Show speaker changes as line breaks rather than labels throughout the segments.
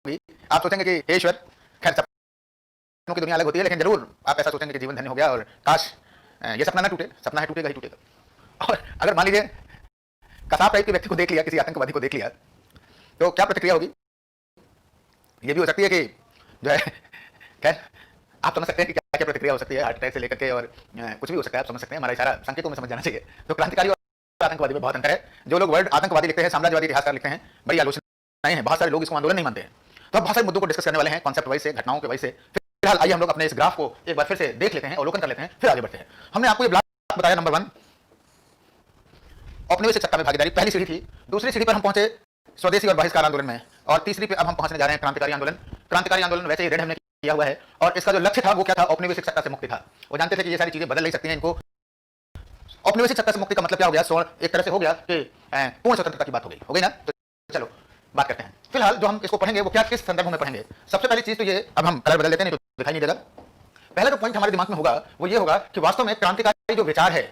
होगी, आप सोचेंगे कि हे ईश्वर, खैर सपनों की दुनिया अलग होती है, लेकिन जरूर आप ऐसा सोचेंगे कि जीवन धन्य हो गया और काश ये सपना ना टूटे, सपना है टूटेगा ही टूटेगा। और अगर मान लीजिए कसाब टाइप के व्यक्ति को देख लिया, किसी आतंकवादी को देख लिया, तो क्या प्रतिक्रिया होगी? ये भी हो सकती है कि जो है, खैर आप समझ सकते हैं कि क्या क्या प्रतिक्रिया हो सकती है, हार्ट अटैक से लेकर के और कुछ भी हो सकता है, आप समझ सकते हैं, हमारा इशारा संकेतों में समझ जाना चाहिए। तो क्रांतिकारी और आतंकवादी में बहुत अंतर है। जो लोग वर्ड आतंकवादी लिखते हैं, साम्राज्यवादी इतिहासकार लिखते हैं, बड़ी आलोचनाएं हैं, बहुत सारे लोग इसको आंदोलन नहीं मानते हैं। तो बहुत सारे मुद्दों को डिस्कस करने वाले हैं, कॉन्सेप्ट वाइज से, घटनाओं के वाइज से। फिलहाल आइए हम लोग अपने इस ग्राफ को एक बार फिर से देख लेते हैं, अवलोकन कर लेते हैं, फिर आगे बढ़ते हैं। हमने आपको ये ब्लॉक बताया, नंबर 1 औपनिवेशिक सत्ता में भागीदारी, पहली सीढ़ी थी। दूसरी सीढ़ी पर हम पहुंचे स्वदेशी और बहिष्कार आंदोलन में, और तीसरी पे अब हम पहुंचने जा रहे हैं क्रांतिकारी आंदोलन। क्रांतिकारी आंदोलन वैसे ही रेड हमने किया हुआ है, और इसका जो लक्ष्य था वो क्या था? औपनिवेशिक सत्ता से मुक्ति था। वो जानते थे कि ये सारी चीजें बदल नहीं सकती हैं, इनको औपनिवेशिक सत्ता से मुक्ति का मतलब क्या हो गया? एक तरह से हो गया कि पूर्ण स्वतंत्रता की बात हो गई ना। तो चलो बात करते हैं। फिलहाल जो हम इसको पढ़ेंगे वो क्या, किस संदर्भ में पढ़ेंगे? सबसे पहली चीज तो ये, अब हम कलर बदल देते हैं, नहीं तो दिखाई नहीं देगा। पहला जो पॉइंट हमारे दिमाग में होगा वो ये होगा कि वास्तव में क्रांतिकारी जो विचार है,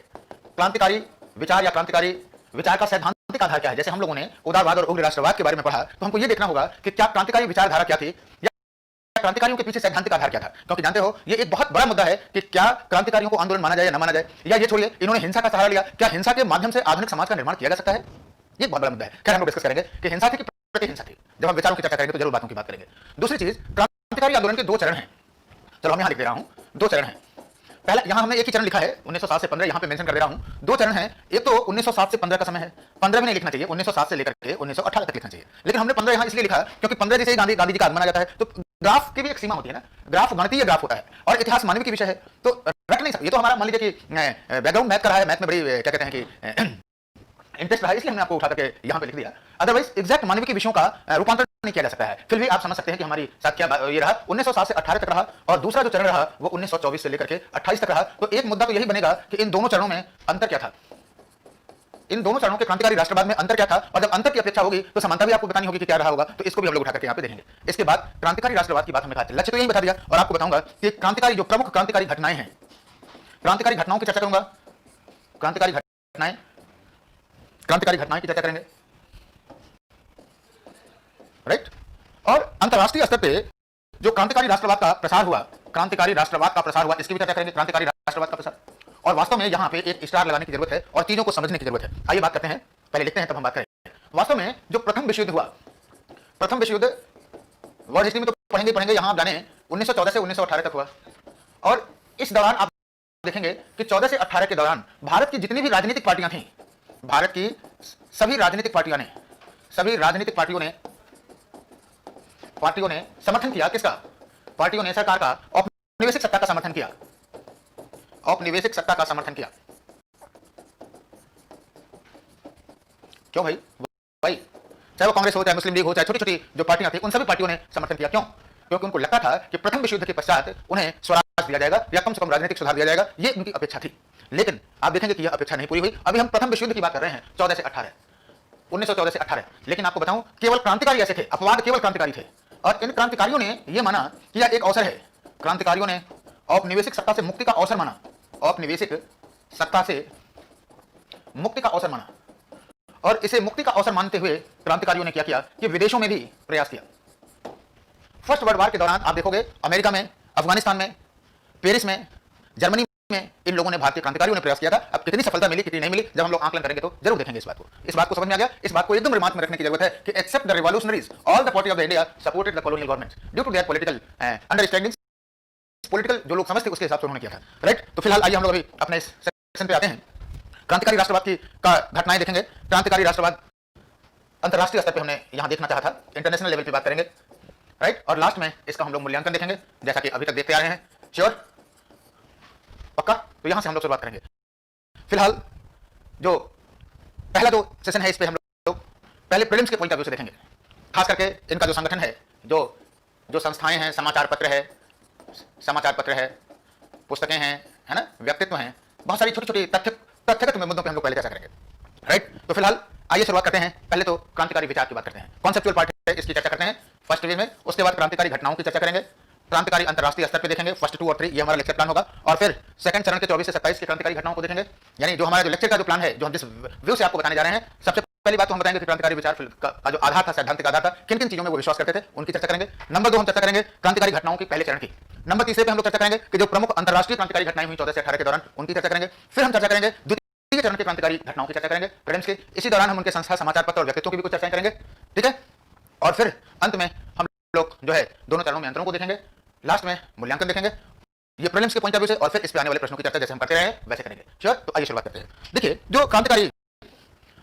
क्रांतिकारी विचार या क्रांतिकारी विचार का सैद्धांतिक आधार क्या है? जैसे हम लोगों ने उदारवाद और उग्र राष्ट्रवाद के बारे में पढ़ा, तो हमको ये देखना होगा कि क्या क्रांतिकारी विचारधारा क्या थी, या क्रांतिकारियों के पीछे सैद्धांतिक आधार क्या था। क्योंकि जानते हो ये एक बहुत बड़ा मुद्दा है कि क्या क्रांतिकारियों को आंदोलन माना जाए या न माना जाए, या ये छोड़िए इन्होंने हिंसा का सहारा लिया, क्या हिंसा के माध्यम से आधुनिक समाज का निर्माण किया जा सकता है? ये बहुत बड़ा मुद्दा है। खैर हम लोग डिस्कस करेंगे कि हिंसा थी कि प्रतिहिंसा थी। जब हम विचारों की चर्चा करेंगे तो जरूर बातों की बात करेंगे। दूसरी चीज, क्रांतिकारी आंदोलन के 2 चरण हैं। चलो हम यहां लिख दे रहा हूं, 2 चरण हैं। पहला, यहां हमने एक ही चरण लिखा है 1907 से 15, यहां पे मेंशन कर दे रहा हूं। 2 चरण हैं। एक तो 1907 से 15 का समय है, 15 भी नहीं लिखना चाहिए, 1907 से लेकर के 1918 तक लिखना चाहिए। लेकिन हमने 15 यहां इसलिए लिखा क्योंकि 15 जैसे ही गांधी जी का आगमन आ जाता है, तो ग्राफ की भी एक सीमा होती है ना। ग्राफ गणितीय ग्राफ होता है और इतिहास मानवीय की विषय है, तो रट नहीं सकते। ये तो हमारा मान लीजिए कि बैकग्राउंड मैथ का रहा है, मैथ में बड़ी क्या कहते हैं कि इंटरेस्ट रहा है, इसलिए हमने आपको उठा करके यहां पे लिख दिया। अदरवाइज एग्जैक्ट मानवीय के विषयों का रूपांतरण नहीं किया जा सकता है। फिर भी आप समझ सकते हैं कि हमारी साथ क्या ये रहा, 1907 से 18 तक रहा, और दूसरा जो चरण रहा वो 1924 से लेकर के 28 तक रहा। तो एक मुद्दा तो यही बनेगा कि इन दोनों चरणों में अंतर क्या था, इन दोनों चरणों के क्रांतिकारी राष्ट्रवाद में अंतर क्या था, और जब अंतर की अपेक्षा होगी तो समानता भी आपको बतानी होगी कि क्या रहा होगा। तो इसको भी हम लोग उठा करके यहाँ पे देखेंगे। इसके बाद क्रांतिकारी राष्ट्रवाद की बात हमने कहा, लक्ष्य तो यही बता दिया, और आपको बताऊंगा कि क्रांतिकारी जो प्रमुख क्रांतिकारी घटनाएं हैं, क्रांतिकारी घटनाओं की चर्चा करूंगा, क्रांतिकारी घटनाएं की चर्चा करेंगे, राइट। और अंतरराष्ट्रीय स्तर पे जो क्रांतिकारी राष्ट्रवाद का प्रसार हुआ, क्रांतिकारी राष्ट्रवाद का प्रसार हुआ, इसकी भी चर्चा करेंगे, क्रांतिकारी राष्ट्रवाद का प्रसार। और वास्तव में यहां पे एक स्टार लगाने की जरूरत है और चीजों को समझने की जरूरत है। आइए बात करते हैं, पहले लिखते हैं तब हम बात करेंगे। वास्तव में जो प्रथम विश्व युद्ध हुआ, प्रथम विश्व युद्ध वर्ल्ड हिस्ट्री में तो पढ़ेंगे, यहां आप जाने 1914 से 1918 तक हुआ। और इस दौरान आप देखेंगे कि 14 से 18 के दौरान भारत की जितनी भी राजनीतिक पार्टियां थीं, भारत की सभी राजनीतिक पार्टियों ने समर्थन किया, किसका? पार्टियों ने सरकार का औपनिवेशिक सत्ता का समर्थन किया, औपनिवेशिक सत्ता का समर्थन किया। क्यों भाई? चाहे वो कांग्रेस हो, चाहे मुस्लिम लीग हो, चाहे छोटी छोटी जो पार्टियां थी, उन सभी पार्टियों ने समर्थन किया। क्यों? क्योंकि उनको लगता था कि प्रथम विश्व युद्ध के पश्चात उन्हें स्वराज दिया जाएगा या कम से कम राजनीतिक सुधार दिया जाएगा, ये उनकी अपेक्षा थी। लेकिन आप देखेंगे कि यह अपेक्षा नहीं पूरी हुई। अभी हम प्रथम विश्व युद्ध की बात कर रहे हैं 14 से 18, 1914 से 18। लेकिन आपको बताऊं, केवल क्रांतिकारी ऐसे थे, अपवाद केवल क्रांतिकारी थे, और इन क्रांतिकारियों ने यह माना कि यह एक अवसर है। क्रांतिकारियों ने औपनिवेशिक सत्ता से मुक्ति का अवसर माना, औपनिवेशिक सत्ता से मुक्ति का अवसर माना। और इसे मुक्ति का अवसर मानते हुए क्रांतिकारियों ने क्या किया कि विदेशों में भी प्रयास किया। फर्स्ट वर्ल्ड वॉर के दौरान आप देखोगे अमेरिका में, अफगानिस्तान में, पेरिस में, जर्मनी में इन लोगों ने, भारतीय क्रांतिकारियों ने प्रयास किया था। अब कितनी सफलता मिली कितनी नहीं मिली, जब हम लोग आंकलन करेंगे तो जरूर देखेंगे इस बात को। इस बात को समझ में आ गया? इस बात को एकदम रिमार्क में रखने की जरूरत है कि except the revolutionaries, all the party of the India supported the colonial governments due to their political understanding. Political जो लोग समझते उसके हिसाब से उन्होंने किया था, राइट। तो फिलहाल आइए हम लोग अभी अपने इस सेक्शन पे आते हैं। क्रांतिकारी राष्ट्रवाद की घटनाएं देखेंगे। क्रांतिकारी राष्ट्रवाद अंतरराष्ट्रीय स्तर पे हमने यहां देखना चाहा था, इंटरनेशनल लेवल पे बात करेंगे, राइट। और लास्ट में इसका हम लोग मूल्यांकन देखेंगे, जैसा कि अभी तक देखते आ रहे हैं। श्योर? पक्का? तो यहां से हम लोग शुरुआत करेंगे। फिलहाल जो पहला जो सेशन है, इस पे हम लोग पहले प्रीलिम्स के पॉइंट ऑफ व्यू से देखेंगे। खास करके इनका जो संगठन है, जो संस्थाएं हैं, समाचार पत्र है, पुस्तकें हैं, है ना, व्यक्तित्व हैं, बहुत सारी छोटी छोटी तथ्यगत मुद्दों पे हम लोग पहले चर्चा करेंगे, राइट। तो फिलहाल आइए शुरुआत करते हैं। पहले तो क्रांतिकारी विचार की बात करते हैं, कॉन्सेप्चुअल पार्ट है, इसकी चर्चा करते हैं फर्स्ट वे में। उसके बाद क्रांतिकारी घटनाओं की चर्चा करेंगे, क्रांतिकारी अंतरराष्ट्रीय स्तर पे देखेंगे, फर्स्ट 2 और 3, ये हमारा लेक्चर प्लान होगा। और फिर सेकंड चरण के 24 से 27 की क्रांतिकारी घटनाओं को देखेंगे। यानी जो हमारा जो लेक्चर का जो प्लान है, जो हम जिस व्यू से आपको बताने जा रहे हैं, सबसे पहली बात तो हम बताएंगे कि क्रांतिकारी विचार का जो आधार था, सैद्धांतिक आधार था, किन किन चीजों में वो विश्वास करते थे, उनकी चर्चा करेंगे। नंबर 2 हम चर्चा करेंगे क्रांतिकारी घटनाओं की पहले चरण की। नंबर तीसरे पे हम लोग चर्चा करेंगे कि जो प्रमुख अंतरराष्ट्रीय क्रांतिकारी घटनाएं हुई 14 से 18 के दौरान, उनकी चर्चा करेंगे। फिर हम चर्चा करेंगे द्वितीय चरण के क्रांतिकारी घटनाओं की चर्चा करेंगे प्रेजेंट्स के। इसी दौरान हम उनके संस्था, समाचार पत्र और व्यक्तित्वों की भी कुछ चर्चाएं करेंगे, ठीक है। और फिर अंत में हम लोग जो है दोनों चरणों में अंतरों को देखेंगे, लास्ट में मूल्यांकन देखेंगे, ये प्रीलिम्स के पॉइंट ऑफ व्यू से, और फिर इस पे आने वाले प्रश्नों की चर्चा जैसे हम करते रहे हैं वैसे करेंगे। श्योर? तो आइए शुरुआत करते हैं। देखिए, जो क्रांतिकारी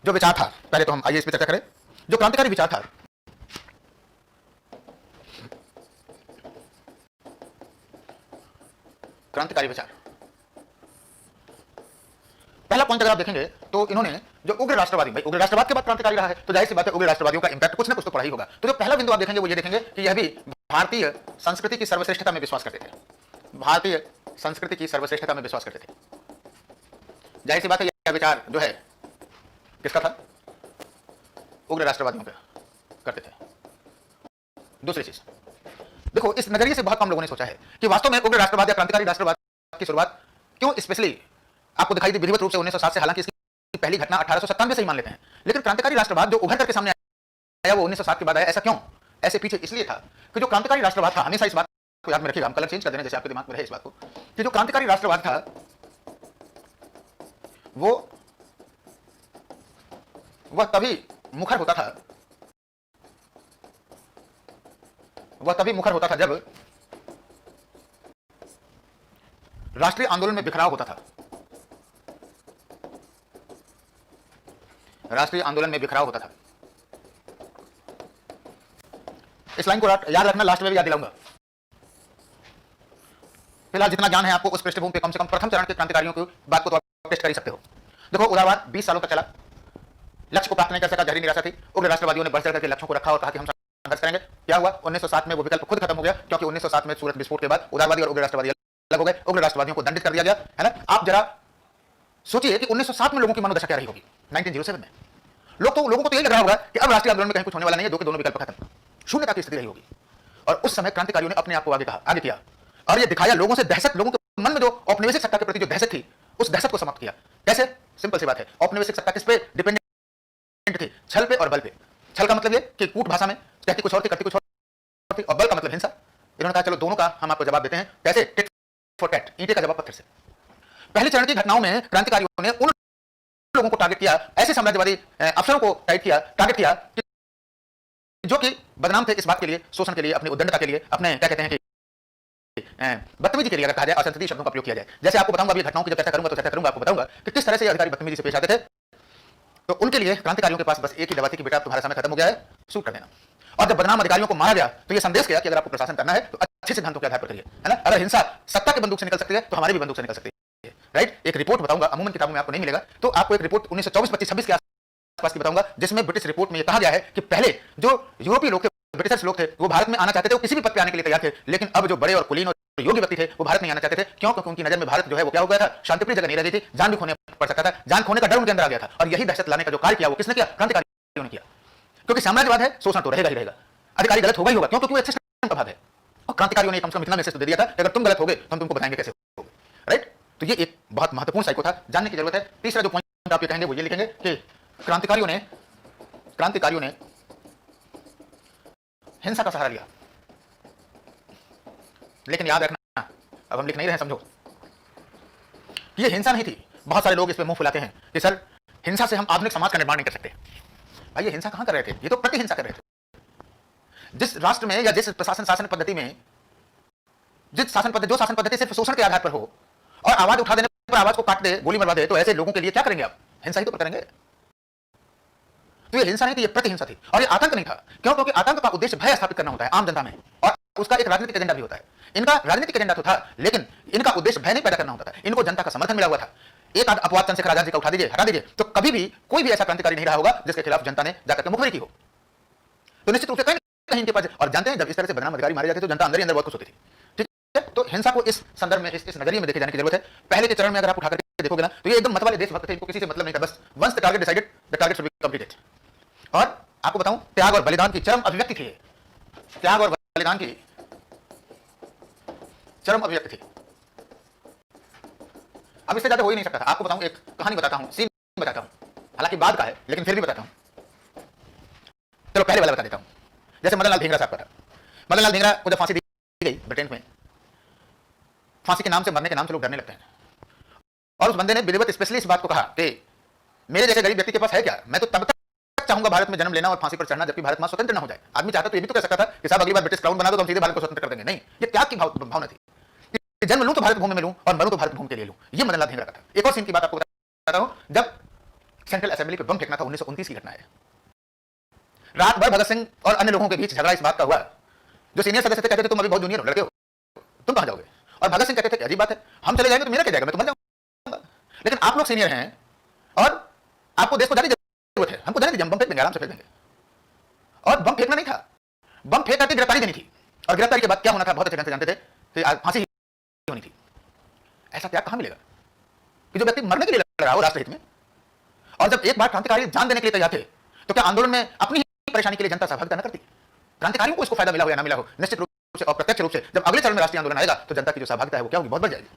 जो विचार था, पहले तो हम आइए इस पे चर्चा करें। जो क्रांतिकारी विचार था, क्रांतिकारी विचार, पहला पॉइंट अगर आप देखेंगे तो इन्होंने जो उग्र राष्ट्रवादी, भाई उग्र राष्ट्रवाद के बाद क्रांतिकारी रहा है तो जाहिर सी बात है उग्र राष्ट्रवादियों का इंपैक्ट कुछ ना कुछ तो पड़ा ही होगा। तो जो पहला बिंदु आप देखेंगे वो ये देखेंगे कि यह भी भारतीय संस्कृति की सर्वश्रेष्ठता में विश्वास करते थे। भारतीय संस्कृति की सर्वश्रेष्ठता में विश्वास करते थे। जाहिर सी बात है यह विचार जो है किसका था? उग्र राष्ट्रवादियों का करते थे। दूसरी चीज देखो, इस नजरिए से बहुत कम लोगों ने सोचा है कि वास्तव में उग्र राष्ट्रवाद या क्रांतिकारी राष्ट्रवाद की शुरुआत क्यों स्पेशली आपको दिखाई दी विधिवत रूप से 1907 से, हालांकि इसकी पहली घटना 1897 से ही मान लेते हैं, लेकिन क्रांतिकारी राष्ट्रवाद जो उभर करके सामने आया वो 1907 के बाद आया। ऐसा क्यों? ऐसे पीछे इसलिए था कि जो क्रांतिकारी राष्ट्रवाद था, हमेशा इस बात को याद में रखिएगा, हम कलर चेंज कर देने जैसे आपके दिमाग में रहे इस बात को, कि जो क्रांतिकारी राष्ट्रवाद था वह तभी मुखर होता था, जब राष्ट्रीय आंदोलन में बिखराव होता था। राष्ट्रीय आंदोलन में बिखराव होता था। इस लाइन को याद रखना, लास्ट में भी याद दिलाऊंगा। फिलहाल जितना ज्ञान है आपको उस पृष्ठभूमि पे कम से कम प्रथम चरण के क्रांतिकारियों की बात को तो आप टेस्ट कर ही सकते हो। देखो, उदारवाद 20 सालों तक चला, लक्ष्य को प्राप्त नहीं कर सका, जहरी निराशा थी। उग्र राष्ट्रवादियों ने बढ़ चढ़ करके लक्ष्यों को रखा और कहा कि हम संघर्ष करेंगे। क्या हुआ? 1907 में वो विकल्प खुद खत्म हो गया, क्योंकि 1907 में सूरत विस्फोट के बाद उदारवादी और उग्र राष्ट्रवादी अलग हो गए। उग्र राष्ट्रवादियों को दंडित कर दिया गया, है ना। आप जरा सोचिए कि 1907 में लोगों की मनोदशा क्या रही होगी। 1907 में लोगों को तो यही लग रहा होगा कि अब राष्ट्रीय आंदोलन में कहीं कुछ होने वाला नहीं है, दो के दोनों विकल्प खत्म, शून्यता की स्थिति रही होगी। और उस समय क्रांतिकारियों ने अपने आप को आगे किया और ये दिखाया, लोगों के मन में जो औपनिवेशिक सत्ता के प्रति जो दहशत थी, उस दहशत को समाप्त किया। कैसे? सिंपल सी बात है, औपनिवेशिक सत्ता किस पे डिपेंडेंट थी? छल पे और बल पे। छल का मतलब ये कि कूट भाषा में कहती कुछ और थी, करती कुछ और थी, और बल का मतलब हिंसा। इन्होंने कहा चलो दोनों का हम आपको जवाब देते हैं। कैसे? टिट फॉर टैट, ईंटे का जवाब पत्थर से। पहले चरण की घटनाओं में क्रांतिकारियों ने उन लोगों को टारगेट किया, ऐसे साम्राज्यवादी अफसरों को टारगेट किया जो कि बदनाम थे इस बात के लिए, शोषण के लिए, अपनी उद्दंडता के लिए, अपने क्या कहते हैं कि बदतमीजी के लिए अगर कहा जाए, असंसदीय शब्दों का प्रयोग किया जाए। जैसे आपको बताऊंगा, अभी घटनाओं की जब चर्चा करूंगा तो चर्चा करूंगा, आपको बताऊंगा कि किस तरह से अधिकारी बदतमीजी से पेश आते थे। तो उनके लिए क्रांतिकारियों के पास बस एक ही दवा थी कि बेटा तुम्हारा समय खत्म हो गया है, शूट कर देना। और जब बदनाम अधिकारियों को मारा गया तो यह संदेश गया कि अगर आपको प्रशासन करना है तो अच्छे सिद्धांतों के आधार पर करिए, है ना। अगर हिंसा सत्ता के बंदूक से निकल सकती है तो हमारी भी बंदूक से निकल सकती है, राइट। एक रिपोर्ट बताऊंगा, अमूमन किताबों में आपको नहीं मिलेगा, तो आपको एक रिपोर्ट 1924, 25, 26 के आसपास की बताऊंगा, जिसमें ब्रिटिश रिपोर्ट में यह कहा गया है कि पहले जो यूरोपीय लोग थे, ब्रिटिशर्स लोग थे, वो भारत में आना चाहते थे, वो किसी भी पद पे आने के लिए तैयार थे, लेकिन अब जो बड़े और कुलीन और योग्य व्यक्ति थे वो भारत नहीं आना चाहते थे। क्यों? क्योंकि उनकी नजर में भारत जो है वो क्या हो गया था? शांतिप्रिय जगह नहीं रह गई थी, जान भी खोने पड़ सकता था, जान खोने का डर उनके अंदर आ गया था। और यही दहशत लाने का जो कार्य किया वो किसने किया? क्रांतिकारियों ने किया। क्योंकि साम्राज्यवाद है, शोषण तो रहेगा ही रहेगा, अधिकारी गलत होगा ही होगा, क्योंकि वो एक सिस्टम का भाग है। और क्रांतिकारियों ने कम से कम इतना मैसेज तो दे दिया था कि अगर तुम गलत होगे तो हम तुमको बताएंगे कैसे होगे, राइट। तो ये एक बहुत महत्वपूर्ण साइको था, जानने की जरूरत है। तीसरा जो पॉइंट आप ये कहेंगे वो ये लिखेंगे कि क्रांतिकारियों ने हिंसा का सहारा लिया। लेकिन याद रखना, अब हम लिख नहीं रहे हैं, समझो, ये हिंसा नहीं थी। बहुत सारे लोग इस पे मुंह फुलाते हैं कि सर हिंसा से हम आधुनिक समाज का निर्माण नहीं कर सकते। भाई ये हिंसा कहां कर रहे थे? ये तो प्रतिहिंसा कर रहे थे। जिस राष्ट्र में या जिस शासन पद्धति में जो शासन पद्धति सिर्फ शोषण के आधार पर हो और आवाज उठा देने पर आवाज को काट दे, गोली मरवा दे, तो ऐसे लोगों के लिए क्या करेंगे आप? हिंसा ही तो करेंगे। तो ये हिंसा नहीं थी, ये प्रतिहिंसा थी। और ये आतंक नहीं था। क्यों? क्योंकि आतंक का उद्देश्य भय स्थापित करना होता है आम जनता में, और उसका एक राजनीतिक एजेंडा भी होता है। इनका राजनीतिक एजेंडा तो था, लेकिन इनका उद्देश्य भय नहीं पैदा करना होता था। इनको जनता का समर्थन मिला हुआ था। एक आध अपवाद चंद्रशेखर आजाद जी का उठा दीजिए, हटा दीजिए, तो कभी भी कोई भी ऐसा क्रांतिकारी नहीं रहा होगा जिसके खिलाफ जनता ने जाकर के मुखबिरी की हो। तो निश्चित रूप से कहीं इनके पास, और जानते हैं जब इस तरह से बदनाम अधिकारी मारे जाते तो जनता अंदर ही अंदर बहुत खुश होती थी, ठीक है। तो हिंसा को इस संदर्भ में, इस नजरिए में देखे जाने की जरूरत है। पहले के चरण में अगर आप उठा करके देखोगे ना तो ये एकदम मत वाले देशभक्त थे, इनको किसी से मतलब नहीं था, बस once the target decided the target should be completed. और आपको बताऊं, त्याग और बलिदान की चरम अभिव्यक्ति थी। त्याग और बलिदान की चरम अभिव्यक्ति थी। अब इससे ज्यादा हो ही नहीं सकता था। आपको बताऊं, एक कहानी बताता हूं, सीन बताता हूं, हालांकि बाद का है लेकिन फिर भी बताता हूं। चलो पहले वाला बता देता हूं। जैसे मदन लाल धिंगरा साहब का था। मदन लाल धिंगरा को जब फांसी दी गई ब्रिटेन में, फांसी के नाम से, मरने के नाम से लोग डरने लगते हैं। और उस बंदे ने विधिवत स्पेशली इस बात को कहा कि मेरे जैसे गरीब व्यक्ति के पास है क्या, मैं तो तब तक चाहूंगा भारत में जन्म लेना और फांसी पर चढ़ना जबकि भारत में स्वतंत्र न हो जाए। आदमी चाहता तो ये भी तो कह सकता था कि साहब अगली बार ब्रिटिश क्राउन बना दो तो हम सीधे भारत को स्वतंत्र कर देंगे। नहीं, ये त्याग की भावना थी कि जन्म लूं तो भारत भूमि में लूं और मरूं तो भारत भूमि के लिए लूं। ये मदन लाल धिंगरा का था। एक और सीन की बात आपको बताता हूं, जब सेंट्रल असेंबली पे बम फेंकना था, 1929 की घटना है। रात भर भगत सिंह और अन्य लोगों के बीच झगड़ा इस बात का हुआ। जो सीनियर सदस्य थे कहते थे तुम अभी बहुत जूनियर हो, लड़के हो, तुम कहां जाओगे? और भगत सिंह कहते थे अजीब बात है, हम चले जाएंगे तो मेरा क्या जाएगा, मैं तो मर जाऊंगा। लेकिन आप लोग सीनियर हैं और आपको देश को जाने की जरूरत है, हमको जाने दीजिए, हम बम फेंक देंगे, आराम से फेंक देंगे। और बम फेंकना नहीं था, बम फेंक करके गिरफ्तारी देनी थी। और गिरफ्तारी के बाद क्या होना था बहुत अच्छे ढंग से जानते थे कि फांसी होनी थी। ऐसा त्याग कहां मिलेगा कि जो व्यक्ति मरने के लिए लड़ रहा हो राष्ट्रहित में। और जब एक बार क्रांतिकारी जान देने के लिए तैयार थे तो क्या आंदोलन में अपनी ही परेशानी के लिए जनता सहभागिता न करती? क्रांतिकारियों को इसको फायदा मिला हो या ना मिला हो, निश्चित रूप से अप्रत्यक्ष रूप से जब अगले चरण में राष्ट्रीय आंदोलन आएगा तो जनता की जो सहभागिता है वो क्या होगी, बहुत बढ़ जाएगी।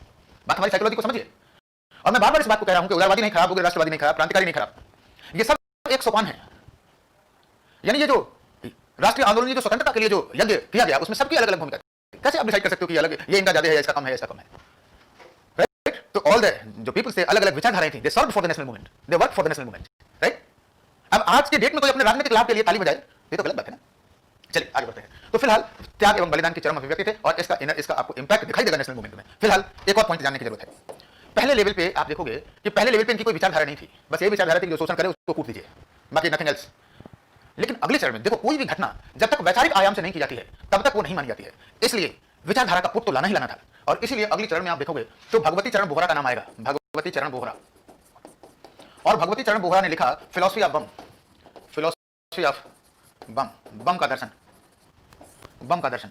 बात हमारी साइकोलॉजी को समझिए। और मैं बार बार इस बात को कह रहा हूं कि उदारवादी नहीं खराब हो गया, राष्ट्रवादी नहीं खराब, क्रांतिकारी नहीं खराब, ये सब एक सोपान है। यानी ये जो राष्ट्रीय आंदोलन, ये जो स्वतंत्रता के लिए जो यज्ञ किया गया, उसमें सबकी अलग अलग भूमिका थी। कैसे आप डिसाइड कर सकते हो कि अलग ये इनका ज्यादा है, इसका कम है, इसका कम है? राइट? तो ऑल द जो पीपल से अलग अलग विचारधाराएं थी, they served for the national movement, they work for the national movement. Right? अब आज के डेट में कोई अपने राजनीतिक लाभ के लिए ताली बजाए, ये तो गलत बात है ना। चलिए आगे बढ़ते हैं। तो फिलहाल त्याग एवं बलिदान की चरम अभिव्यक्ति थे और इसका आपको इंपैक्ट दिखाई देगा नेशनल मूवमेंट में। फिलहाल एक और पॉइंट जानने की जरूरत है। पहले लेवल पे आप देखोगे कि पहले लेवल पे इनकी कोई विचारधारा नहीं थी, बस ये विचारधारा थी कि जो शोषण करे उसको कूट दीजिए, बाकी नथिंग एल्स। लेकिन अगले चरण में देखो, कोई भी घटना जब तक वैचारिक आयाम से नहीं की जाती है तब तक वो नहीं मानी जाती है। इसलिए विचारधारा का पुट तो लाना ही लाना था। और इसीलिए अगले चरण में आप देखोगे तो भगवती चरण बोहरा का नाम आएगा, भगवती चरण बोहरा। और भगवती चरण बोहरा ने लिखा philosophy of bomb, philosophy of bomb, bomb का दर्शन, बम का दर्शन।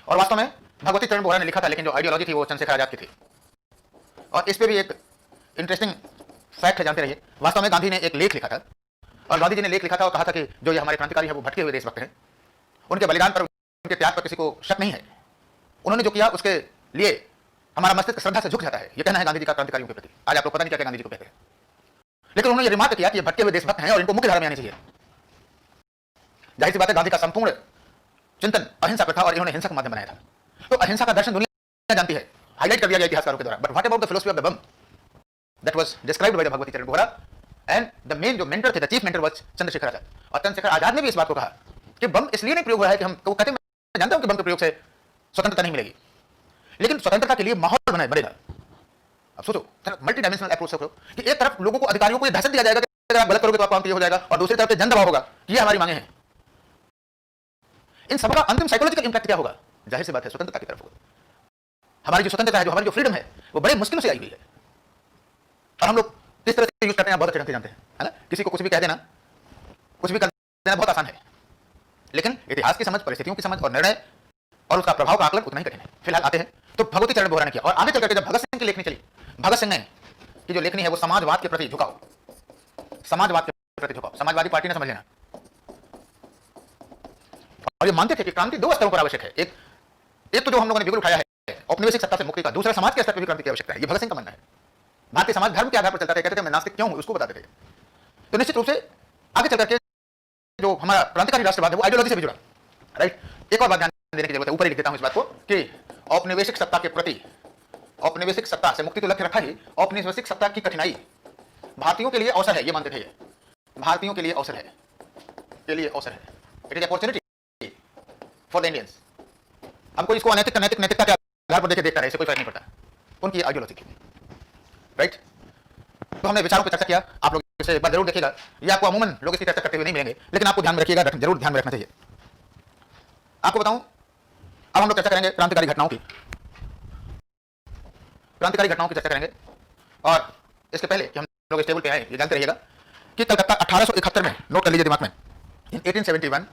और वास्तव में भगवती चरण बोहरा ने लिखा था, लेकिन जो आइडियोलॉजी थी वो चंद्रशेखर आजाद की थी। और इस पे भी एक इंटरेस्टिंग फैक्ट है, जानते रहिए। वास्तव में गांधी ने एक लेख लिखा था और गांधी जी ने लेख लिखा था और कहा था कि जो ये हमारे क्रांतिकारी है वो भटके हुए देशभक्त हैं, उनके बलिदान पर, उनके त्याग पर किसी को शक नहीं है। उन्होंने जो किया उसके लिए हमारा मस्तिष्क श्रद्धा से झुक जाता है। ये कहना है गांधी जी का क्रांतिकारियों के प्रति। आज आप लोग पता नहीं क्या क्या गांधी जी को कहते हैं, लेकिन उन्होंने ये रिमार्क किया कि ये भटके हुए देशभक्त हैं और इनको मुख्य धारा में आनी चाहिए। जाहिर सी बात है, गांधी का संपूर्ण चिंतन अहिंसा पर था और इन्होंने हिंसा का माध्यम बनाया था। तो अहिंसा का दर्शन दुनिया जानती है, हाईलाइट कर दिया गया इतिहासकारों के द्वारा। But what about the philosophy of the bomb that was described by the Bhagwati Charan Bohra and the main जो मेंटर थे, the chief mentor was Chandrashekhar Azad. और चंद्रशेखर आजाद ने भी इस बात को कहा कि बम इसलिए नहीं प्रयोग हुआ है कि हम कहते हैं, मैं जानता हूं कि बम के प्रयोग से स्वतंत्रता नहीं मिलेगी, लेकिन स्वतंत्रता के लिए माहौल बनेगा। अब सोचो, मल्टी डायमेंशनल अप्रोच करो कि एक तरफ लोगों को, अधिकारियों को दहशत दिया जाएगा कि अगर आप गलत करोगे तो आपका अंत ये हो जाएगा, और दूसरी तरफ जन दबाव होगा कि ये हमारी मांगे हैं। इन सब का अंतिम साइकोलॉजिकल इंपैक्ट क्या होगा? जाहिर सी बात है स्वतंत्रता की तरफ होगा। हमारी जो स्वतंत्रता है, जो हमारी जो फ्रीडम है, वो बड़े मुश्किल से आई हुई है। और हम लोग किस तरह से यूज करते हैं बहुत अच्छे ढंग से जानते हैं, है ना। किसी को कुछ भी कह देना, कुछ भी कर देना बहुत आसान है, लेकिन इतिहास की समझ, परिस्थितियों की समझ और निर्णय और उसका प्रभाव का आकलन उतना ही कठिन है। फिलहाल आते हैं तो भगवती चरण बोहरा ने किया। और आगे चल करके जब भगत सिंह की लेखनी चली, भगत सिंह ने की जो लेखनी है वो समाजवाद के प्रति झुकाव, समाजवाद के प्रति झुकाव, समाजवादी पार्टी ने समझ लेना। और ये मानते थे कि क्रांति दो स्तरों पर आवश्यक है। एक तो जो हम लोगों ने बिगुल उठाया है औपनिवेशिक सत्ता से मुक्ति का, दूसरा समाज के स्तर पर भी क्रांति की आवश्यकता है। ये भगत सिंह का मानना है। भारतीय समाज धर्म के आधार पर चलता है, कहते थे मैं नास्तिक क्यों हूं, उसको बताते थे। तो निश्चित रूप से आगे चल करके जो हमारा क्रांतिकारी राष्ट्रवाद है वो आइडियोलॉजी से भी जुड़ा। राइट? एक और बात ध्यान देने की जरूरत है, ऊपर ही लिख देता हूं इस बात को कि औपनिवेशिक सत्ता के प्रति, औपनिवेशिक सत्ता से मुक्ति तो लक्ष्य रखा ही, औपनिवेशिक सत्ता की कठिनाई भारतीयों के लिए अवसर है, ये मानते थे। ये भारतीयों के लिए अवसर है, के लिए अवसर है। It is opportunity for the Indians. हमको इसको अनैतिक नैतिकता के आधार पर देखे देखता रहे, इससे कोई फर्क नहीं पड़ता। उनकी आइडियोलॉजी की। राइट? तो हमने विचारों पर चर्चा किया, आप लोग इसे एक बार जरूर देखिएगा। ये आपको अमूमन लोग इसकी चर्चा करते हुए नहीं मिलेंगे, लेकिन आपको ध्यान में रखिएगा, जरूर ध्यान में रखना चाहिए। आपको बताऊं, अब हम लोग चर्चा करेंगे क्रांतिकारी घटनाओं की, क्रांतिकारी घटनाओं की चर्चा करेंगे। और इसके पहले कि हम लोग इस टेबल पे आए, ये जानते रहिएगा कि कलकत्ता 1871 में, नोट कर लीजिए दिमाग में, इन 1871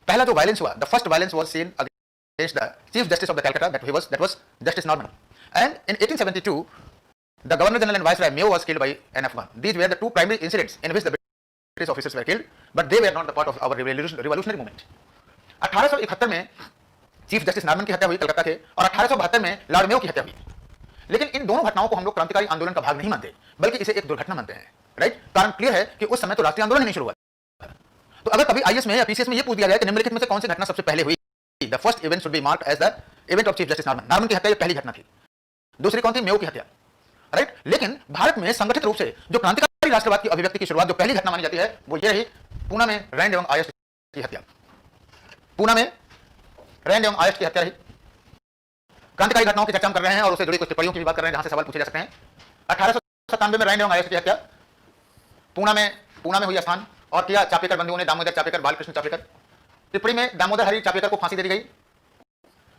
पहला जो वायलेंस हुआ, the first violence was scene against the chief justice of the Calcutta, that was Justice Norman. And in 1872 the Governor General and Viceroy Mayo was killed by NF1. These were the two primary incidents in which the British officers were killed, but they were not the part of our revolutionary movement. 1871 में chief justice Norman की हत्या हुई कलकत्ता के, और 1872 में Lord Mayo की हत्या हुई। लेकिन इन दोनों घटनाओं को हम लोग क्रांतिकारी आंदोलन का भाग नहीं मानते, बल्कि इसे एक दुर्घटना मानते हैं। राइट। कारण क्लियर है कि उस समय तो राष्ट्रीय आंदोलन ही नहीं शुरू हुआ। तो अगर कभी आईएएस में या पीसीएस में यह पूछ दिया जाए कि निम्नलिखित में से कौन सी घटना सबसे पहले हुई, the first event should be marked as the event of chief justice Norman. Norman की हत्या ये पहली घटना थी। दूसरी कौन थी? मेयो की हत्या, राइट। लेकिन भारत में संगठित रूप से जो क्रांतिकारी राष्ट्रवाद की अभिव्यक्ति की शुरुआत जो पहली घटना मानी जाती है वो ये रही, पूना में रैंड एवं आयस्ट की हत्या। पूना में रैंड एवं आयस्ट की हत्या रही। क्रांतिकारी घटनाओं की चर्चा हम कर रहे हैं और उससे जुड़ी कुछ टिप्पणियों की भी बात कर रहे हैं जहां से सवाल पूछे जा सकते हैं। 1897 में रैंड एवं आयस्ट की हत्या पूना में हुई स्थान और किया चापेकर बंधुओं ने, दामोदर चापेकर, बालकृष्ण चापेकर। टिप्पणी में दामोदर हरि चापेकर को फांसी दे दी गई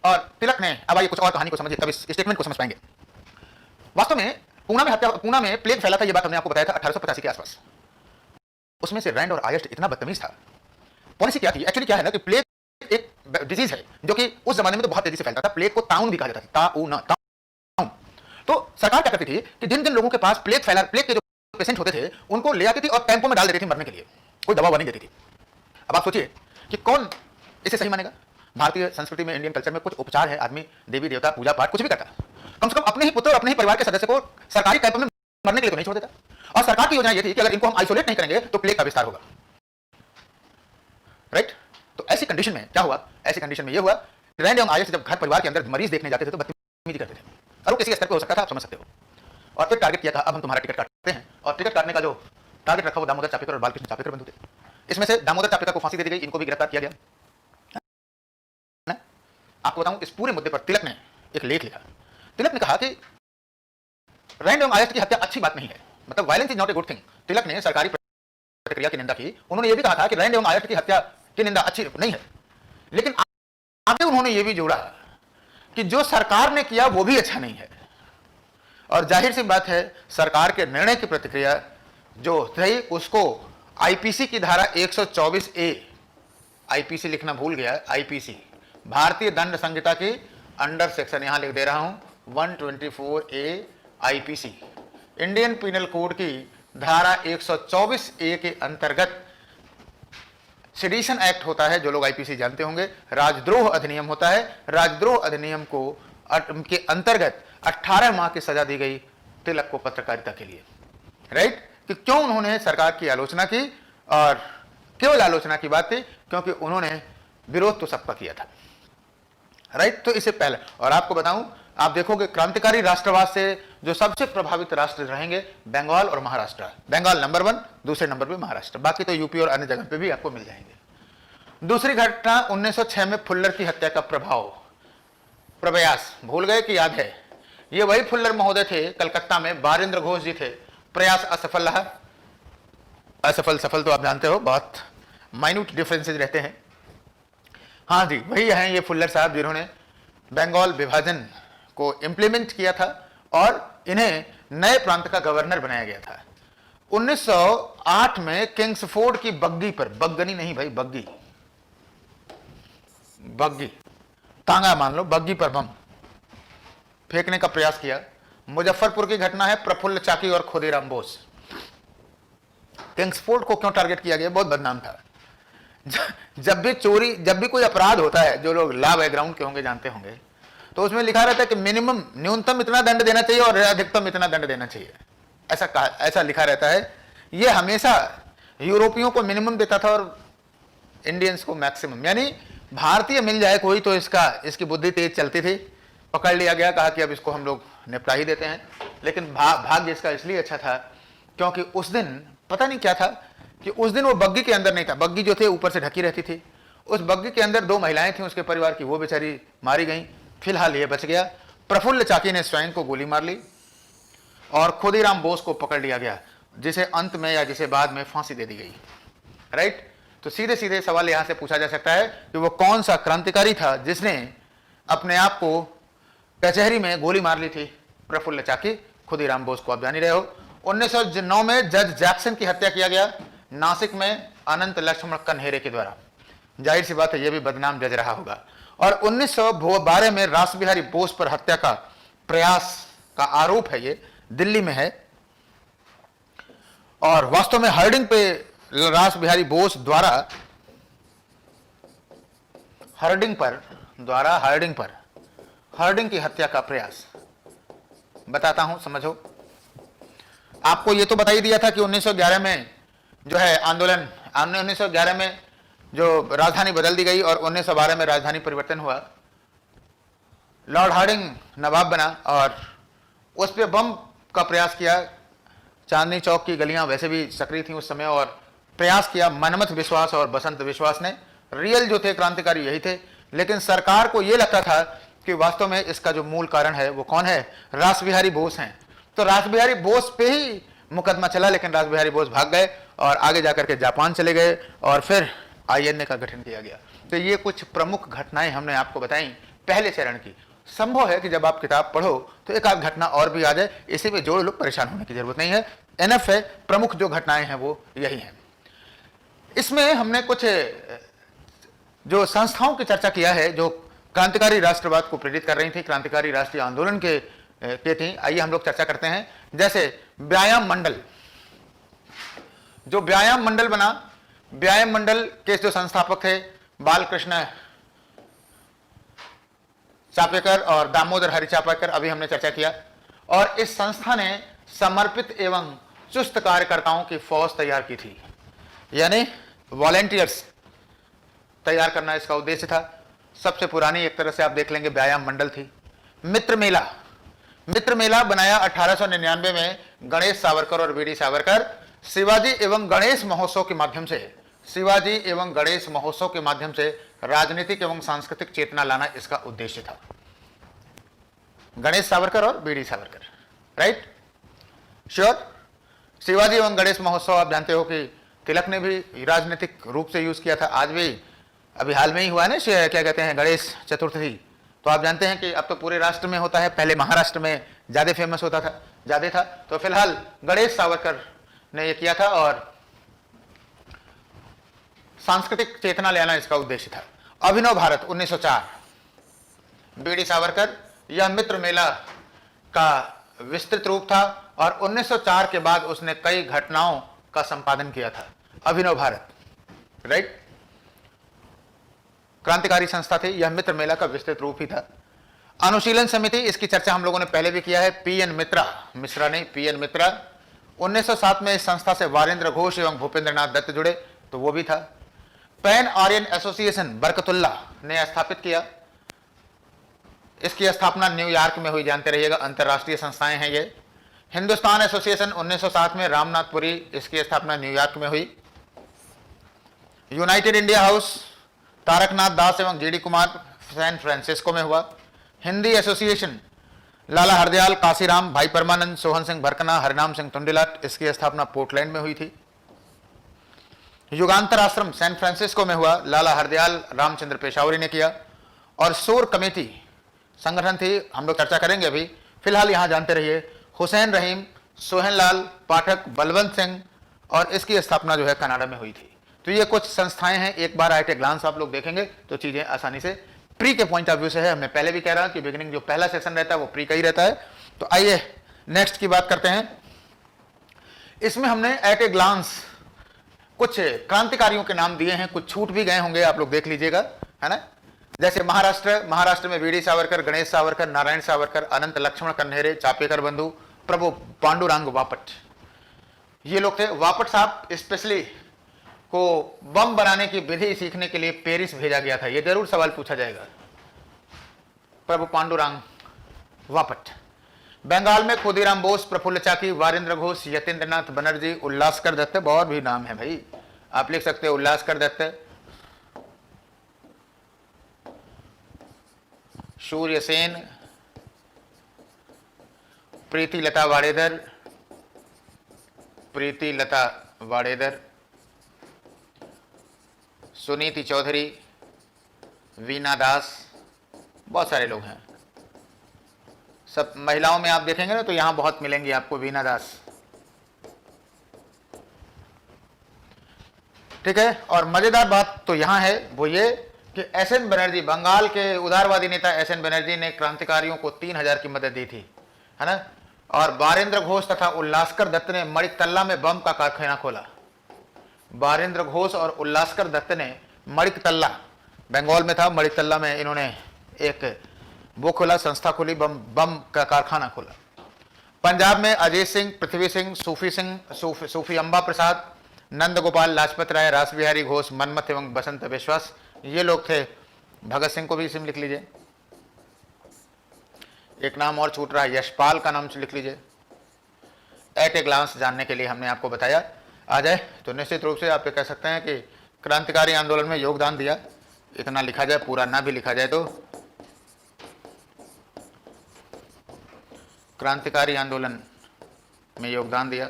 और तिलक ने, अब आइए कुछ और कहानी को समझिए तब इस स्टेटमेंट को समझ पाएंगे। वास्तव में पूना में प्लेग फैला था, यह बात हमने आपको बताया था 1885 के आसपास। उसमें से रैंड और आयस्ट इतना बदतमीज था। पॉलिसी क्या थी? एक्चुअली क्या है ना कि प्लेग एक डिजीज है जो कि उस जमाने में तो बहुत तेजी से फैलता था। प्लेग को ताउन भी कहा जाता था, ताउन। तो सरकार क्या करती थी कि जिन जिन लोगों के पास प्लेग के जो पेशेंट होते थे उनको ले आती थी और कैंपों में डाल देती थी मरने के लिए, कोई दवा नहीं देती थी। अब आप सोचिए कि कौन इसे सही मानेगा? भारतीय संस्कृति में, इंडियन कल्चर में कुछ उपचार है, आदमी देवी देवता पूजा पाठ कुछ भी करता, कम से कम अपने ही पुत्र और अपने ही परिवार के सदस्य को सरकारी कैंपों में मरने के लिए तो नहीं छोड़ देता। और सरकार की योजना यह थी कि अगर इनको हम आइसोलेट नहीं करेंगे तो प्लेग का विस्तार होगा, राइट। तो ऐसी कंडीशन में क्या हुआ? ऐसी कंडीशन में यह हुआ रैंड एवं आयस्ट जब घर परिवार के अंदर मरीज देखने जाते थे तो बदतमीजी करते थे और वो किसी स्तर पर हो सकता था, आप समझ सकते हो। और फिर टारगेट किया था, अब हम तुम्हारा टिकट काटते हैं। और टिकट काटने का जो टारगेट रखा वो दामोदर चापेकर और बालकृष्ण चापेकर बंधु थे। इसमें से दामोदर चापेकर को फांसी दे दी गई, इनको भी गिरफ्तार किया गया। आपको बताऊं इस पूरे मुद्दे पर तिलक ने एक लेख लिखा। तिलक ने कहा कि रैंड एवं आयस्ट की हत्या अच्छी बात नहीं है, मतलब violence is not a good thing. Tilak ने सरकारी प्रतिक्रिया की निंदा की। उन्होंने यह भी कहा था कि रैंड एवं आयस्ट की हत्या की निंदा अच्छी नहीं है, लेकिन आगे उन्होंने यह भी जोड़ा कि जो सरकार ने किया वो भी अच्छा नहीं है। और जाहिर सी बात है सरकार के निर्णय की प्रतिक्रिया जो थी उसको आईपीसी की धारा 124A, आईपीसी लिखना भूल गया, आईपीसी भारतीय दंड संहिता की अंडर सेक्शन यहां लिख दे रहा हूं 124A IPC, Indian penal code की धारा 124A के अंतर्गत सेडिशन एक्ट होता है, जो लोग आईपीसी जानते होंगे। राजद्रोह अधिनियम होता है। राजद्रोह अधिनियम को के अंतर्गत 18 माह की सजा दी गई तिलक को पत्रकारिता के लिए, राइट। कि क्यों उन्होंने सरकार की आलोचना की, और केवल आलोचना की बात थी क्योंकि उन्होंने विरोध तो सबका किया था, राइट। तो इससे पहले, और आपको बताऊं, आप देखोगे क्रांतिकारी राष्ट्रवाद से जो सबसे प्रभावित राष्ट्र रहेंगे बंगाल और महाराष्ट्र। बंगाल नंबर 1, दूसरे नंबर पे महाराष्ट्र, बाकी तो यूपी और अन्य जगह पे भी आपको मिल जाएंगे। दूसरी घटना 1906 में फुल्लर की हत्या का प्रयास भूल गए कि याद है? ये वही फुल्लर महोदय थे, कलकत्ता में बारेंद्र घोष जी थे। प्रयास असफल रहा। असफल सफल तो आप जानते हो, बहुत माइन्यूट डिफरेंसेस रहते हैं। हाँ जी, वही हैं ये फुल्लर साहब जिन्होंने बंगाल विभाजन को इंप्लीमेंट किया था और इन्हें नए प्रांत का गवर्नर बनाया गया था। 1908 में किंग्सफोर्ड की बग्गी पर, बग्गनी नहीं भाई, बग्गी तांगा मान लो, बग्गी पर बम फेंकने का प्रयास किया। मुजफ्फरपुर की घटना है, प्रफुल्ल चाकी और खुदीराम बोस। किंग्सफोर्ड को क्यों टारगेट किया गया? बहुत बदनाम था। जब भी कोई अपराध होता है, जो लोग लॉ बैकग्राउंड के होंगे जानते होंगे, तो उसमें लिखा रहता है कि मिनिमम, न्यूनतम इतना दंड देना चाहिए और अधिकतम इतना दंड देना चाहिए, ऐसा लिखा रहता है। ये हमेशा यूरोपियों को मिनिमम देता था और इंडियंस को मैक्सिमम, यानी भारतीय मिल जाए कोई तो इसकी बुद्धि तेज चलती थी, पकड़ लिया गया, कहा कि अब इसको हम लोग निपटा ही देते हैं। लेकिन भाग्य इसका इसलिए अच्छा था क्योंकि उस दिन पता नहीं क्या था कि उस दिन वो बग्गी के अंदर नहीं था। बग्गी जो थे ऊपर से ढकी रहती थी। उस बग्गी के अंदर 2 महिलाएं थीं उसके परिवार की, वो बेचारी मारी गई। फिलहाल ये बच गया। प्रफुल्ल चाकी ने स्वयं को गोली मार ली और खुदीराम बोस को पकड़ लिया गया, जिसे अंत में या जिसे बाद में फांसी दे दी गई, राइट। तो सीधे सीधे सवाल यहां से पूछा जा सकता है कि वो कौन सा क्रांतिकारी था जिसने अपने आप को कचहरी में गोली मार ली थी? प्रफुल्ल चाकी, खुदीराम बोस को आप जान ही रहे हो। 1909 में जज जैक्सन की हत्या किया गया नासिक में अनंत लक्ष्मण कन्हेरे के द्वारा। जाहिर सी बात है ये भी बदनाम जज रहा होगा। और 1912 में रासबिहारी बोस पर हत्या का प्रयास का आरोप है, ये दिल्ली में है। और वास्तव में हर्डिंग पे रासबिहारी बोस द्वारा हर्डिंग की हत्या का प्रयास, बताता हूं, समझो। आपको ये तो बता ही दिया था कि 1911 में जो है आंदोलन, 1911 में जो राजधानी बदल दी गई और 1912 में राजधानी परिवर्तन हुआ। लॉर्ड हार्डिंग नवाब बना और उस पर बम का प्रयास किया। चांदनी चौक की गलियां वैसे भी सक्रिय थी उस समय, और प्रयास किया मनमथ विश्वास और बसंत विश्वास ने। रियल जो थे क्रांतिकारी यही थे, लेकिन सरकार को यह लगता था कि वास्तव में इसका जो मूल कारण है वो कौन है, रासबिहारी बोस हैं। तो रासबिहारी बोस पे ही मुकदमा चला, लेकिन रासबिहारी बोस भाग गए और आगे जाकर के जापान चले गए और फिर आईएनए का गठन किया गया। तो ये कुछ प्रमुख घटनाएं हमने आपको बताई पहले चरण की। संभव है कि जब आप किताब पढ़ो तो एक आध घटना और भी आ जाए, इसी में जोड़ लो, परेशान होने की जरूरत नहीं है, एनफ है। प्रमुख जो घटनाएं हैं वो यही हैं। इसमें हमने कुछ जो संस्थाओं की चर्चा किया है जो क्रांतिकारी राष्ट्रवाद को प्रेरित कर रही थी, क्रांतिकारी राष्ट्रीय आंदोलन के थी। आइए हम लोग चर्चा करते हैं। जैसे व्यायाम मंडल, जो व्यायाम मंडल बना, व्यायाम मंडल के जो संस्थापक थे बालकृष्ण चापेकर और दामोदर हरि चापेकर, अभी हमने चर्चा किया। और इस संस्था ने समर्पित एवं चुस्त कार्यकर्ताओं की फौज तैयार की थी, यानी वॉलेंटियर्स तैयार करना इसका उद्देश्य था। सबसे पुरानी एक तरह से आप देख लेंगे व्यायाम मंडल थी। मित्र मेला, मित्र मेला बनाया 1899 में गणेश सावरकर और वीडी सावरकर। शिवाजी एवं गणेश महोत्सव के माध्यम से, शिवाजी एवं गणेश महोत्सव के माध्यम से राजनीतिक एवं सांस्कृतिक चेतना लाना इसका उद्देश्य था। गणेश सावरकर और V D Savarkar, right, sure. Shivaji एवं गणेश महोत्सव आप जानते हो कि तिलक ने भी राजनीतिक रूप से यूज किया था। आज भी अभी हाल में ही हुआ ना, क्या कहते हैं, गणेश चतुर्थी। तो आप जानते हैं कि अब तो पूरे राष्ट्र में होता है, पहले महाराष्ट्र में ज्यादा फेमस होता था, ज्यादा था। तो फिलहाल गणेश सावरकर ने यह किया था और सांस्कृतिक चेतना लाना इसका उद्देश्य था। अभिनव भारत 1904, बीडी सावरकर, यह मित्र मेला का विस्तृत रूप था और 1904 के बाद उसने कई घटनाओं का संपादन किया था। अभिनव भारत, राइट, क्रांतिकारी संस्था थी। यह मित्र मेला का विस्तृत रूप ही था। अनुशीलन समिति, इसकी चर्चा हम लोगों ने पहले भी किया है। पीएन मित्रा, मिश्रा नहीं, पीएन मित्रा। 1907 में इस संस्था से वारेंद्र घोष एवं भूपेंद्रनाथ दत्त जुड़े, तो वो भी था। पैन आर्यन एसोसिएशन बरकतुल्ला ने स्थापित किया। इसकी स्थापना न्यूयॉर्क में हुई, जानते रहिएगा, अंतरराष्ट्रीय संस्थाएं हैं ये। हिंदुस्तान एसोसिएशन 1907 में रामनाथपुरी, इसकी स्थापना न्यूयॉर्क में हुई। यूनाइटेड इंडिया हाउस तारकनाथ दास एवं जीडी कुमार सैन फ्रांसिस्को में हुआ। हिंदी एसोसिएशन लाला हरदयाल, काशीराम, भाई परमानंद, सोहन सिंह भरकना, हरिनाम सिंह टुंडीलाट, इसकी स्थापना पोर्टलैंड में हुई थी। युगांतर आश्रम सैन फ्रांसिस्को में हुआ, लाला हरदयाल, रामचंद्र पेशावरी ने किया। और शोर कमेटी संगठन थी, हम लोग चर्चा करेंगे अभी। फिलहाल यहां जानते रहिए, हुसैन रहीम, सोहन लाल पाठक, बलवंत सिंह, और इसकी स्थापना जो है कनाडा में हुई थी। तो ये कुछ संस्थाएं हैं, एक बार एट ए ग्लांस आप लोग देखेंगे तो चीजें आसानी से प्री के पॉइंट ऑफ व्यू से है। हमने पहले भी कह रहा कि बिगिनिंग जो पहला सेशन रहता है वो प्री का ही रहता है। तो आइए नेक्स्ट की बात करते हैं। इसमें हमने एट ए ग्लांस कुछ क्रांतिकारियों के नाम दिए हैं, कुछ छूट भी गए होंगे, आप लोग देख लीजिएगा, है ना। जैसे महाराष्ट्र में वीडी सावरकर, गणेश सावरकर, नारायण सावरकर, अनंत लक्ष्मण कन्हेरे, चापेकर बंधु, प्रभु पांडुरंग वापट, ये लोग थे। वापट साहब स्पेशली को बम बनाने की विधि सीखने के लिए पेरिस भेजा गया था, ये जरूर सवाल पूछा जाएगा। प्रभु पांडुरंग वापट। बंगाल में खुदीराम बोस, प्रफुल्ल चाकी, वारेंद्र घोष, यतीन्द्रनाथ बनर्जी, उल्लासकर दत्त, बहुत भी नाम है भाई, आप लिख सकते हो उल्लासकर दत्त, सूर्य सेन, प्रीति लता वाडेदर, प्रीति लता वाडेदर, सुनीति चौधरी, वीना दास, बहुत सारे लोग हैं। सब महिलाओं में आप देखेंगे ना तो यहां बहुत मिलेंगी आपको वीना दास, ठीक है। और मजेदार बात तो यहां है वो ये कि एसएन बनर्जी, बंगाल के उदारवादी नेता एसएन बनर्जी ने क्रांतिकारियों को 3000 की मदद दी थी, है ना। और वारेंद्र घोष तथा उल्लासकर दत्त ने मणिकतल्ला में बम का कारखाना खोला। वारेंद्र घोष और उल्लासकर दत्त ने मणिकतल्ला, बंगाल में था, मणिकतल्ला में इन्होंने एक वो खोला, संस्था खोली, बम का कारखाना खोला। पंजाब में अजीत सिंह, पृथ्वी सिंह, सूफी अंबा प्रसाद, नंद गोपाल, लाजपत राय, रास बिहारी घोष, मनमथ एवं बसंत विश्वास, ये लोग थे। भगत सिंह को भी इसी में लिख लीजिए। एक नाम और छूट रहा है, यशपाल का नाम लिख लीजिए। एट ए ग्लांस जानने के लिए हमने आपको बताया। आ जाए तो निश्चित रूप से आप ये कह सकते हैं कि क्रांतिकारी आंदोलन में योगदान दिया, इतना लिखा जाए, पूरा ना भी लिखा जाए तो क्रांतिकारी आंदोलन में योगदान दिया।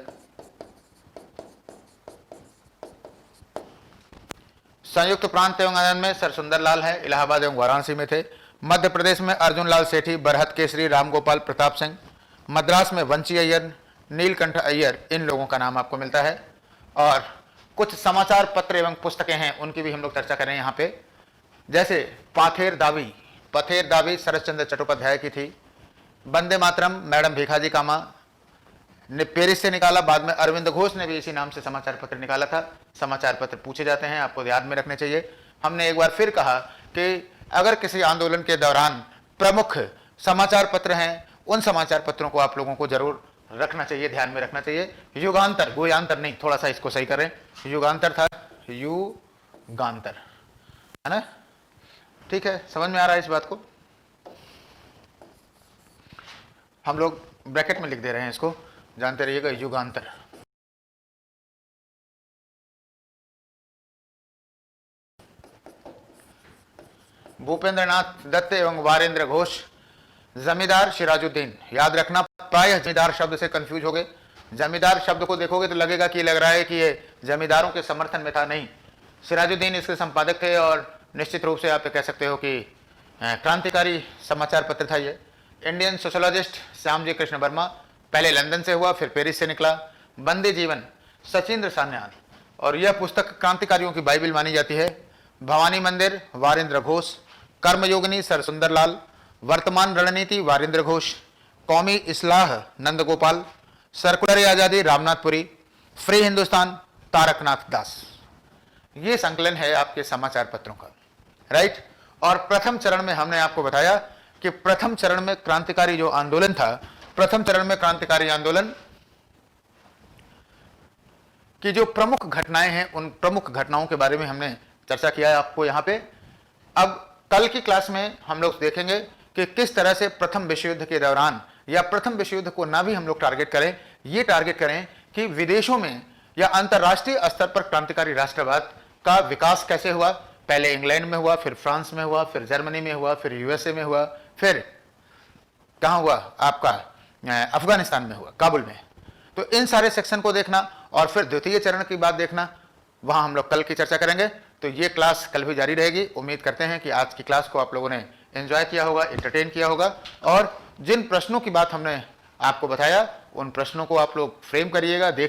संयुक्त प्रांत एवं आनंद में सर सुंदरलाल है, इलाहाबाद एवं वाराणसी में थे। मध्य प्रदेश में अर्जुन लाल सेठी, बरहत केसरी, रामगोपाल प्रताप सिंह। मद्रास में वंशी अय्यर, नीलकंठ अय्यर, इन लोगों का नाम आपको मिलता है। और कुछ समाचार पत्र एवं पुस्तकें हैं, उनकी भी हम लोग चर्चा करें यहाँ पे। जैसे पथेर दावी शरद चंद्र चट्टोपाध्याय की थी। वंदे मातरम मैडम भीखाजी कामा ने पेरिस से निकाला, बाद में अरविंद घोष ने भी इसी नाम से समाचार पत्र निकाला था। समाचार पत्र पूछे जाते हैं, आपको याद में रखने चाहिए। हमने एक बार फिर कहा कि अगर किसी आंदोलन के दौरान प्रमुख समाचार पत्र हैं, उन समाचार पत्रों को आप लोगों को जरूर रखना चाहिए, ध्यान में रखना चाहिए। युगांतर, गोयांतर नहीं, थोड़ा सा इसको सही करें, युगांतर था, युगांतर, है ना? ठीक है, समझ में आ रहा है इस बात को? हम लोग ब्रैकेट में लिख दे रहे हैं इसको, जानते रहिएगा, युगांतर। भूपेंद्रनाथ दत्त एवं वारेंद्र घोष। जमींदार सिराजुद्दीन, याद रखना, प्रायः जमींदार शब्द से कंफ्यूज हो गए। जमींदार शब्द को देखोगे तो लगेगा कि लग रहा है कि ये जमींदारों के समर्थन में था, नहीं। सिराजुद्दीन इसके संपादक थे और निश्चित रूप से आप कह सकते हो कि क्रांतिकारी समाचार पत्र था ये। इंडियन सोशोलॉजिस्ट श्यामजी कृष्ण वर्मा, पहले लंदन से हुआ, फिर पेरिस से निकला। बंदे जीवन सचिंद्र सान्याल, और यह पुस्तक क्रांतिकारियों की बाइबिल मानी जाती है। भवानी मंदिर वारेंद्र घोष। कर्मयोगिनी सर सुंदरलाल। वर्तमान रणनीति वारेंद्र घोष। कौमी इस्लाह नंदगोपाल। सर्कुलर आजादी रामनाथपुरी। फ्री हिंदुस्तान तारकनाथ दास। ये संकलन है आपके समाचार पत्रों का, राइट। और प्रथम चरण में हमने आपको बताया कि प्रथम चरण में क्रांतिकारी जो आंदोलन था, प्रथम चरण में क्रांतिकारी आंदोलन की जो प्रमुख घटनाएं हैं, उन प्रमुख घटनाओं के बारे में हमने चर्चा किया है आपको यहाँ पे। अब कल की क्लास में हम लोग देखेंगे कि किस तरह से प्रथम विश्व युद्ध के दौरान, या प्रथम विश्व युद्ध को ना भी हम लोग टारगेट करें, ये टारगेट करें कि विदेशों में या अंतर्राष्ट्रीय स्तर पर क्रांतिकारी राष्ट्रवाद का विकास कैसे हुआ। पहले इंग्लैंड में हुआ, फिर फ्रांस में हुआ, फिर जर्मनी में हुआ, फिर यूएसए में हुआ, फिर कहाँ हुआ आपका अफगानिस्तान में हुआ, काबुल में। तो इन सारे सेक्शन को देखना और फिर द्वितीय चरण की बात देखना, वहां हम लोग कल की चर्चा करेंगे। तो ये क्लास कल भी जारी रहेगी। उम्मीद करते हैं कि आज की क्लास को आप लोगों ने एंजॉय किया होगा, एंटरटेन किया होगा, और जिन प्रश्नों की बात हमने आपको बताया उन प्रश्नों को आप लोग फ्रेम करिएगा,